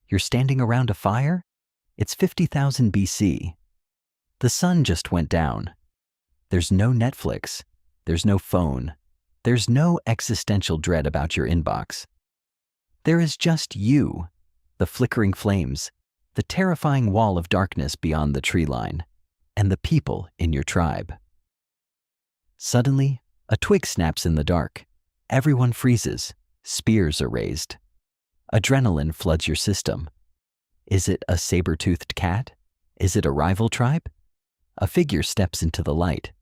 You're standing around a fire? It's 50,000 BC. The sun just went down. There's no Netflix. There's no phone. There's no existential dread about your inbox. There is just you, the flickering flames, the terrifying wall of darkness beyond the tree line, and the people in your tribe. Suddenly, a twig snaps in the dark. Everyone freezes. Spears are raised. Adrenaline floods your system. Is it a saber-toothed cat? Is it a rival tribe? A figure steps into the light.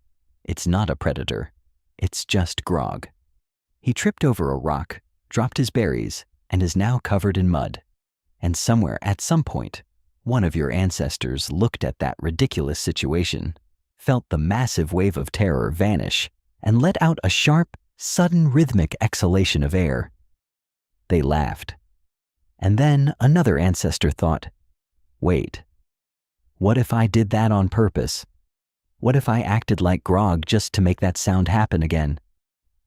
It's not a predator. It's just Grog. He tripped over a rock, dropped his berries, and is now covered in mud. And somewhere at some point, one of your ancestors looked at that ridiculous situation, felt the massive wave of terror vanish, and let out a sharp, sudden rhythmic exhalation of air. They laughed. And then another ancestor thought, wait, what if I did that on purpose? What if I acted like Grog just to make that sound happen again?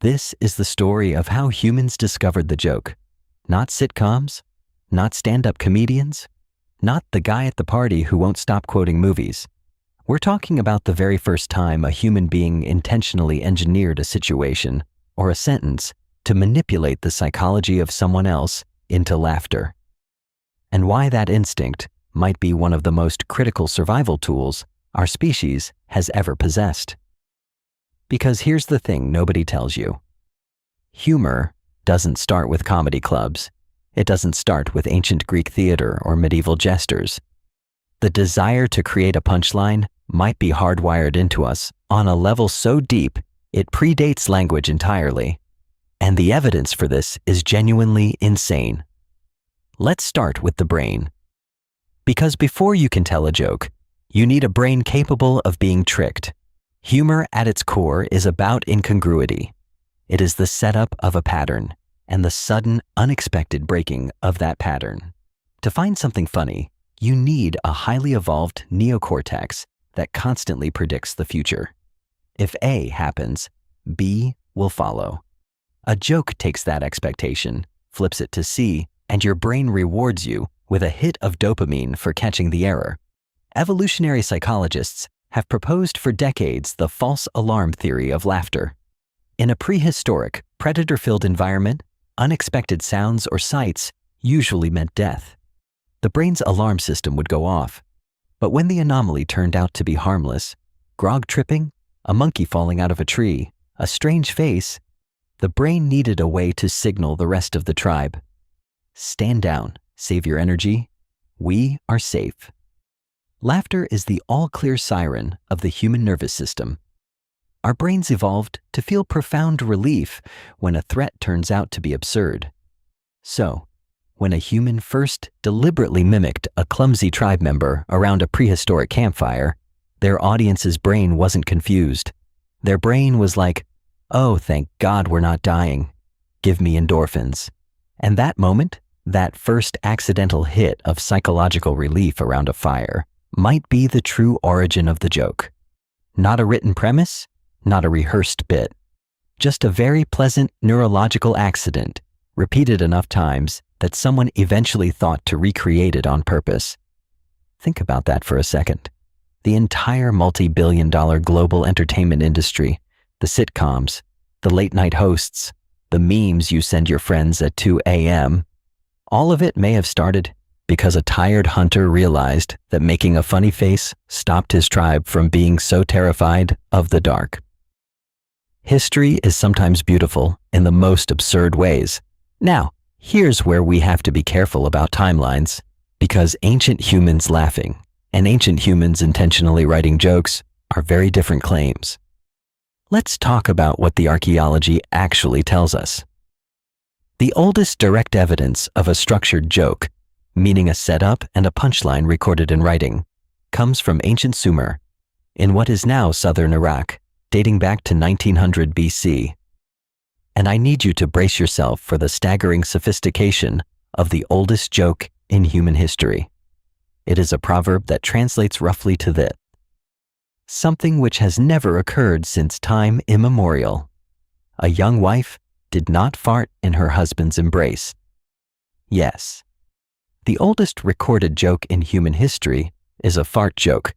This is the story of how humans discovered the joke. Not sitcoms, not stand-up comedians, not the guy at the party who won't stop quoting movies. We're talking about the very first time a human being intentionally engineered a situation or a sentence to manipulate the psychology of someone else into laughter. And why that instinct might be one of the most critical survival tools our species has ever possessed. Because here's the thing nobody tells you. Humor doesn't start with comedy clubs. It doesn't start with ancient Greek theater or medieval jesters. The desire to create a punchline might be hardwired into us on a level so deep it predates language entirely. And the evidence for this is genuinely insane. Let's start with the brain. Because before you can tell a joke, you need a brain capable of being tricked. Humor at its core is about incongruity. It is the setup of a pattern and the sudden, unexpected breaking of that pattern. To find something funny, you need a highly evolved neocortex that constantly predicts the future. If A happens, B will follow. A joke takes that expectation, flips it to C, and your brain rewards you with a hit of dopamine for catching the error. Evolutionary psychologists have proposed for decades the false alarm theory of laughter. In a prehistoric, predator-filled environment, unexpected sounds or sights usually meant death. The brain's alarm system would go off. But when the anomaly turned out to be harmless, Grog tripping, a monkey falling out of a tree, a strange face, the brain needed a way to signal the rest of the tribe. Stand down, save your energy. We are safe. Laughter is the all-clear siren of the human nervous system. Our brains evolved to feel profound relief when a threat turns out to be absurd. So, when a human first deliberately mimicked a clumsy tribe member around a prehistoric campfire, their audience's brain wasn't confused. Their brain was like, oh, thank God we're not dying. Give me endorphins. And that moment, that first accidental hit of psychological relief around a fire, might be the true origin of the joke. Not a written premise, not a rehearsed bit. Just a very pleasant neurological accident, repeated enough times that someone eventually thought to recreate it on purpose. Think about that for a second. The entire multi-billion-dollar global entertainment industry, the sitcoms, the late-night hosts, the memes you send your friends at 2 a.m., all of it may have started because a tired hunter realized that making a funny face stopped his tribe from being so terrified of the dark. History is sometimes beautiful in the most absurd ways. Now, here's where we have to be careful about timelines, because ancient humans laughing and ancient humans intentionally writing jokes are very different claims. Let's talk about what the archaeology actually tells us. The oldest direct evidence of a structured joke, meaning a setup and a punchline recorded in writing, comes from ancient Sumer, in what is now southern Iraq, dating back to 1900 BC. And I need you to brace yourself for the staggering sophistication of the oldest joke in human history. It is a proverb that translates roughly to this: something which has never occurred since time immemorial. A young wife did not fart in her husband's embrace. Yes, The oldest recorded joke in human history is a fart joke,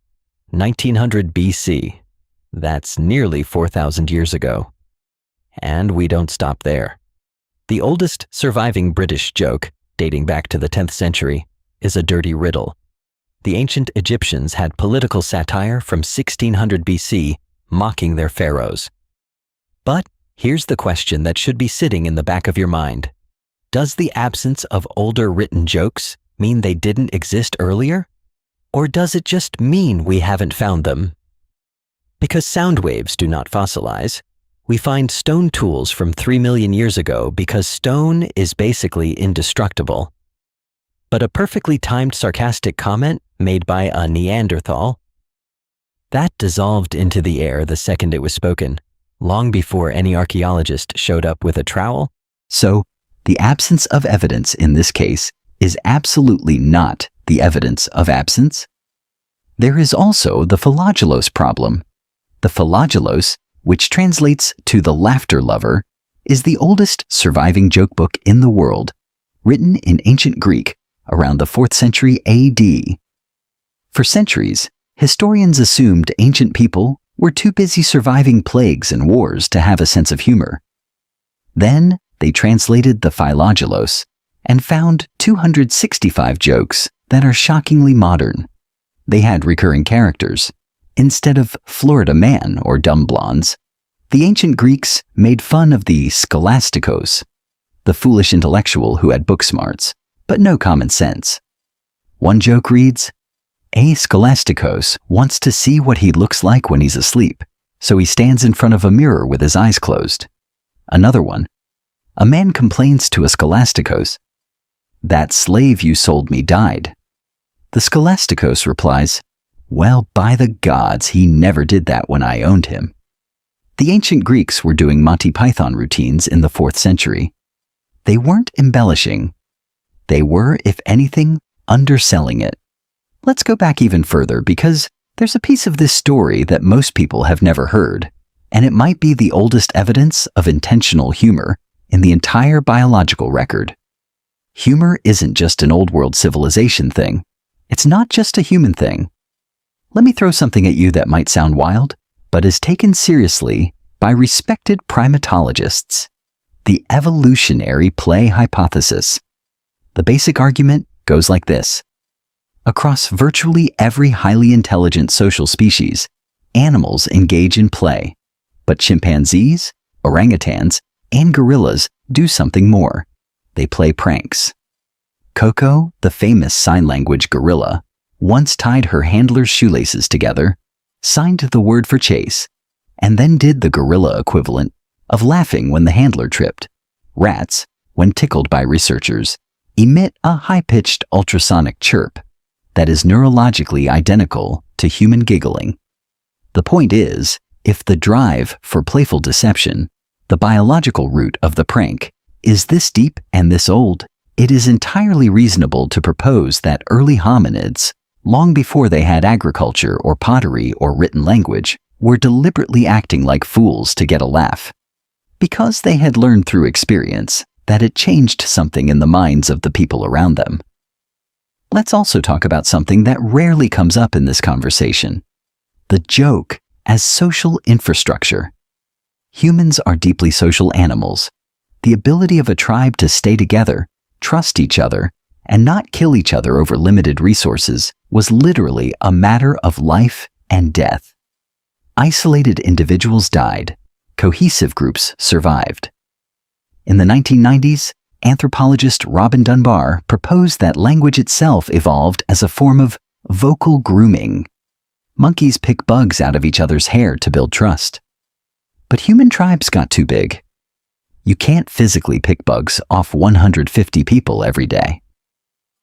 1900 BC. That's nearly 4,000 years ago. And we don't stop there. The oldest surviving British joke, dating back to the 10th century, is a dirty riddle. The ancient Egyptians had political satire from 1600 BC, mocking their pharaohs. But here's the question that should be sitting in the back of your mind. Does the absence of older written jokes mean they didn't exist earlier? Or does it just mean we haven't found them? Because sound waves do not fossilize, we find stone tools from 3 million years ago because stone is basically indestructible. But a perfectly timed sarcastic comment made by a Neanderthal, that dissolved into the air the second it was spoken, long before any archaeologist showed up with a trowel. So, the absence of evidence in this case is absolutely not the evidence of absence. There is also the Philogelos problem. The Philogelos, which translates to the laughter lover, is the oldest surviving joke book in the world, written in ancient Greek around the 4th century AD. For centuries, historians assumed ancient people were too busy surviving plagues and wars to have a sense of humor. Then they translated the Philogelos and found 265 jokes that are shockingly modern. They had recurring characters. Instead of Florida man or dumb blondes, the ancient Greeks made fun of the scholasticos, the foolish intellectual who had book smarts, but no common sense. One joke reads, "A scholasticos wants to see what he looks like when he's asleep, so he stands in front of a mirror with his eyes closed." Another one, "A man complains to a scholasticos, 'That slave you sold me died.' The scholasticos replies, 'Well, by the gods, he never did that when I owned him.'" The ancient Greeks were doing Monty Python routines in the 4th century. They weren't embellishing. They were, if anything, underselling it. Let's go back even further because there's a piece of this story that most people have never heard, and it might be the oldest evidence of intentional humor in the entire biological record. Humor isn't just an old world civilization thing. It's not just a human thing. Let me throw something at you that might sound wild, but is taken seriously by respected primatologists. The evolutionary play hypothesis. The basic argument goes like this. Across virtually every highly intelligent social species, animals engage in play, but chimpanzees, orangutans, and gorillas do something more. They play pranks. Coco, the famous sign language gorilla, once tied her handler's shoelaces together, signed the word for chase, and then did the gorilla equivalent of laughing when the handler tripped. Rats, when tickled by researchers, emit a high-pitched ultrasonic chirp that is neurologically identical to human giggling. The point is, if the drive for playful deception, the biological root of the prank, is this deep and this old, it is entirely reasonable to propose that early hominids, long before they had agriculture or pottery or written language, were deliberately acting like fools to get a laugh, because they had learned through experience that it changed something in the minds of the people around them. Let's also talk about something that rarely comes up in this conversation: the joke as social infrastructure. Humans are deeply social animals. The ability of a tribe to stay together, trust each other, and not kill each other over limited resources was literally a matter of life and death. Isolated individuals died. Cohesive groups survived. In the 1990s, anthropologist Robin Dunbar proposed that language itself evolved as a form of vocal grooming. Monkeys pick bugs out of each other's hair to build trust. But human tribes got too big. You can't physically pick bugs off 150 people every day.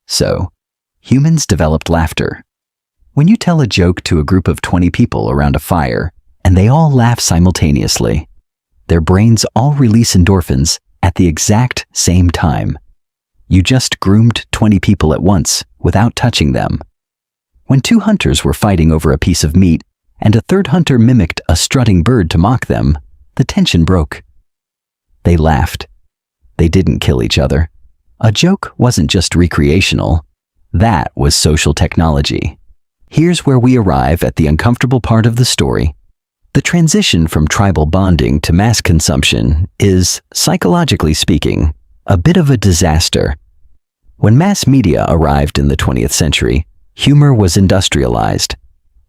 So, humans developed laughter. When you tell a joke to a group of 20 people around a fire, and they all laugh simultaneously, their brains all release endorphins at the exact same time. You just groomed 20 people at once without touching them. When two hunters were fighting over a piece of meat, and a third hunter mimicked a strutting bird to mock them, the tension broke. They laughed. They didn't kill each other. A joke wasn't just recreational, That was social technology. Here's where we arrive at the uncomfortable part of the story. The transition from tribal bonding to mass consumption is, psychologically speaking, a bit of a disaster. When mass media arrived in the 20th century, humor was industrialized.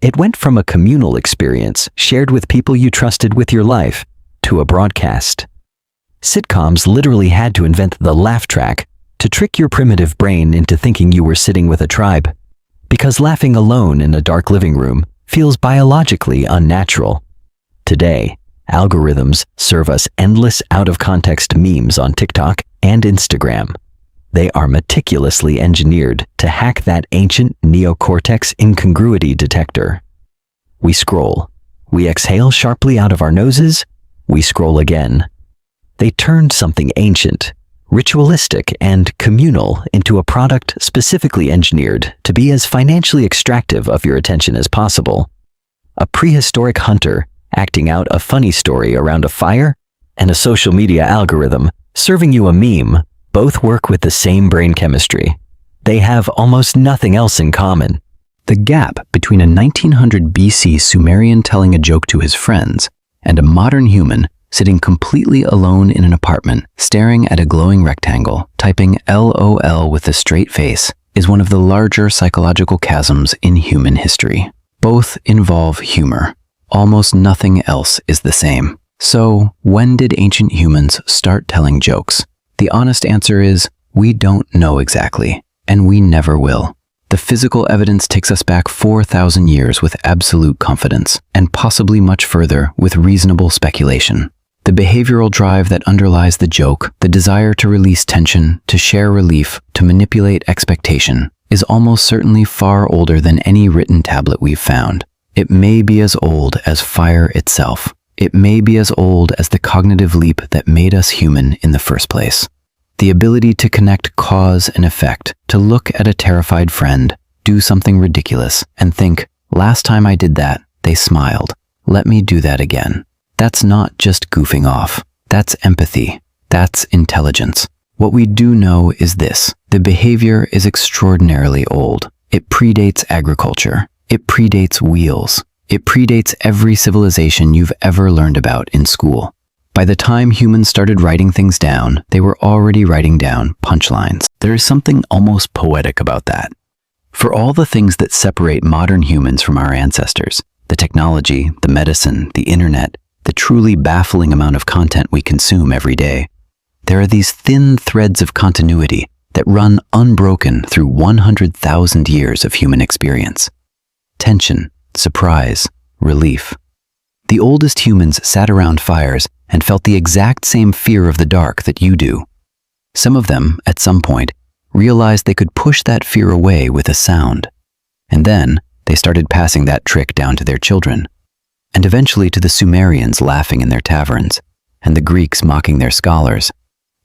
It went from a communal experience shared with people you trusted with your life to a broadcast. Sitcoms literally had to invent the laugh track to trick your primitive brain into thinking you were sitting with a tribe, because laughing alone in a dark living room feels biologically unnatural. Today, algorithms serve us endless out-of-context memes on TikTok and Instagram. They are meticulously engineered to hack that ancient neocortex incongruity detector. We scroll. We exhale sharply out of our noses. We scroll again. They turned something ancient, ritualistic, and communal into a product specifically engineered to be as financially extractive of your attention as possible. A prehistoric hunter acting out a funny story around a fire, and a social media algorithm serving you a meme both work with the same brain chemistry. They have almost nothing else in common. The gap between a 1900 BC Sumerian telling a joke to his friends and a modern human sitting completely alone in an apartment, staring at a glowing rectangle, typing LOL with a straight face, is one of the larger psychological chasms in human history. Both involve humor. Almost nothing else is the same. So, when did ancient humans start telling jokes? The honest answer is, we don't know exactly, and we never will. The physical evidence takes us back 4,000 years with absolute confidence, and possibly much further with reasonable speculation. The behavioral drive that underlies the joke, the desire to release tension, to share relief, to manipulate expectation, is almost certainly far older than any written tablet we've found. It may be as old as fire itself. It may be as old as the cognitive leap that made us human in the first place. The ability to connect cause and effect, to look at a terrified friend, do something ridiculous, and think, last time I did that, they smiled. Let me do that again. That's not just goofing off. That's empathy. That's intelligence. What we do know is this: the behavior is extraordinarily old. It predates agriculture. It predates wheels. It predates every civilization you've ever learned about in school. By the time humans started writing things down, they were already writing down punchlines. There is something almost poetic about that. For all the things that separate modern humans from our ancestors, the technology, the medicine, the internet, the truly baffling amount of content we consume every day, there are these thin threads of continuity that run unbroken through 100,000 years of human experience. Tension, surprise, relief. The oldest humans sat around fires and felt the exact same fear of the dark that you do. Some of them, at some point, realized they could push that fear away with a sound. And then they started passing that trick down to their children, and eventually to the Sumerians laughing in their taverns, and the Greeks mocking their scholars,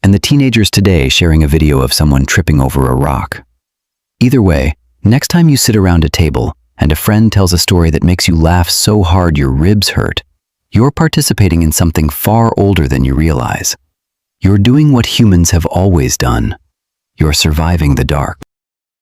and the teenagers today sharing a video of someone tripping over a rock. Either way, next time you sit around a table and a friend tells a story that makes you laugh so hard your ribs hurt, you're participating in something far older than you realize. You're doing what humans have always done. You're surviving the dark.